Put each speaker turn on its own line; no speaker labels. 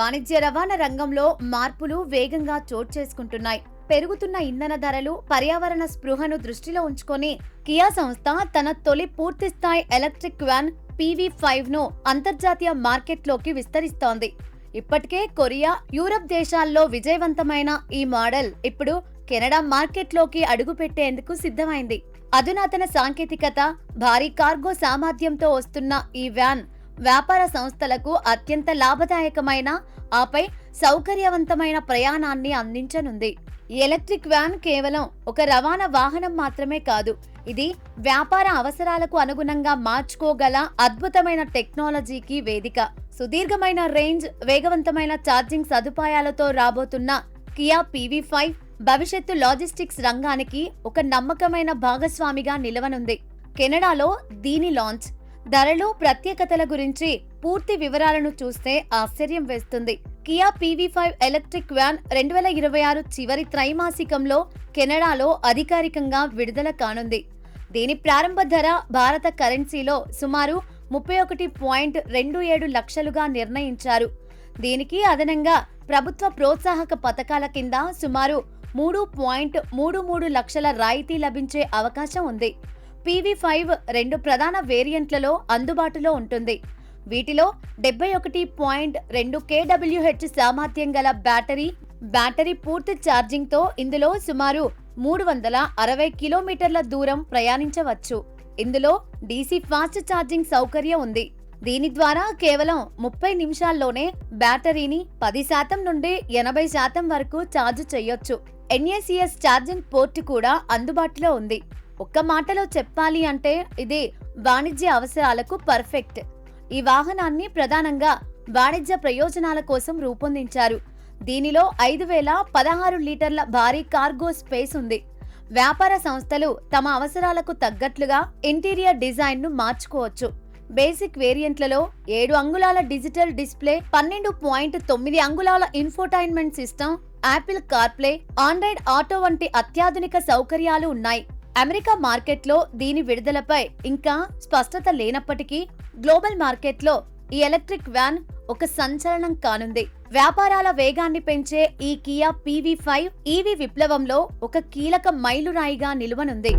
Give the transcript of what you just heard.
వాణిజ్య రవాణా రంగంలో మార్పులు వేగంగా చోటు చేసుకుంటున్నాయి. పెరుగుతున్న ఇంధన ధరలు, పర్యావరణ స్పృహను దృష్టిలో ఉంచుకొని కియా సంస్థ తన తొలి పూర్తిస్థాయి ఎలక్ట్రిక్ వ్యాన్ PV5 ను అంతర్జాతీయ మార్కెట్లోకి విస్తరిస్తోంది. ఇప్పటికే కొరియా, యూరప్ దేశాల్లో విజయవంతమైన ఈ మోడల్ ఇప్పుడు కెనడా మార్కెట్లోకి అడుగుపెట్టేందుకు సిద్ధమైంది. అధునాతన సాంకేతికత, భారీ కార్గో సామర్థ్యంతో వస్తున్న ఈ వ్యాన్ వ్యాపార సంస్థలకు అత్యంత లాభదాయకమైన, ఆపై సౌకర్యవంతమైన ప్రయాణాన్ని అందించనుంది. ఈ ఎలక్ట్రిక్ వ్యాన్ కేవలం ఒక రవాణా వాహనం మాత్రమే కాదు, ఇది వ్యాపార అవసరాలకు అనుగుణంగా మార్చుకోగల అద్భుతమైన టెక్నాలజీకి వేదిక. సుదీర్ఘమైన రేంజ్, వేగవంతమైన ఛార్జింగ్ సదుపాయాలతో రాబోతున్న కియా PV5 భవిష్యత్తు లాజిస్టిక్స్ రంగానికి ఒక నమ్మకమైన భాగస్వామిగా నిలవనుంది. కెనడాలో దీని లాంచ్, ధరలు, ప్రత్యేకతల గురించి పూర్తి వివరాలను చూస్తే ఆశ్చర్యం వేస్తుంది. కియా PV5 ఎలక్ట్రిక్ వ్యాన్ 2026 చివరి త్రైమాసికంలో కెనడాలో అధికారికంగా విడుదల కానుంది. దీని ప్రారంభ ధర భారత కరెన్సీలో సుమారు 31.27 లక్షలుగా నిర్ణయించారు. దీనికి అదనంగా ప్రభుత్వ ప్రోత్సాహక పథకాల కింద సుమారు 3.33 లక్షల రాయితీ లభించే అవకాశం ఉంది. PV5 2 ప్రధాన వేరియంట్లలో అందుబాటులో ఉంటుంది. వీటిలో 71.2 kWh సామర్థ్యం గల బ్యాటరీ పూర్తి ఛార్జింగ్తో ఇందులో సుమారు 360 కిలోమీటర్ల దూరం ప్రయాణించవచ్చు. ఇందులో DC ఫాస్ట్ ఛార్జింగ్ సౌకర్యం ఉంది. దీని ద్వారా కేవలం 30 నిమిషాల్లోనే బ్యాటరీని 10% నుండి 80% వరకు ఛార్జ్ చేయొచ్చు. NACS ఛార్జింగ్ పోర్ట్ కూడా అందుబాటులో ఉంది. ఒక్క మాటలో చెప్పాలి అంటే ఇది వాణిజ్య అవసరాలకు పర్ఫెక్ట్. ఈ వాహనాన్ని ప్రధానంగా వాణిజ్య ప్రయోజనాల కోసం రూపొందించారు. దీనిలో 5016 లీటర్ల భారీ కార్గో స్పేస్ ఉంది. వ్యాపార సంస్థలు తమ అవసరాలకు తగ్గట్లుగా ఇంటీరియర్ డిజైన్ ను మార్చుకోవచ్చు. బేసిక్ వేరియంట్లలో 7 అంగుళాల డిజిటల్ డిస్ప్లే, 12.9 అంగుళాల infotainment system, Apple CarPlay, Android auto వంటి అత్యాధునిక సౌకర్యాలు ఉన్నాయి. అమెరికా మార్కెట్లో దీని విడుదలపై ఇంకా స్పష్టత లేనప్పటికీ గ్లోబల్ మార్కెట్లో ఈ ఎలక్ట్రిక్ వ్యాన్ ఒక సంచలనం కానుంది. వ్యాపారాల వేగాన్ని పెంచే ఈ కియా PV5 EV విప్లవంలో ఒక కీలక మైలురాయిగా నిలువనుంది.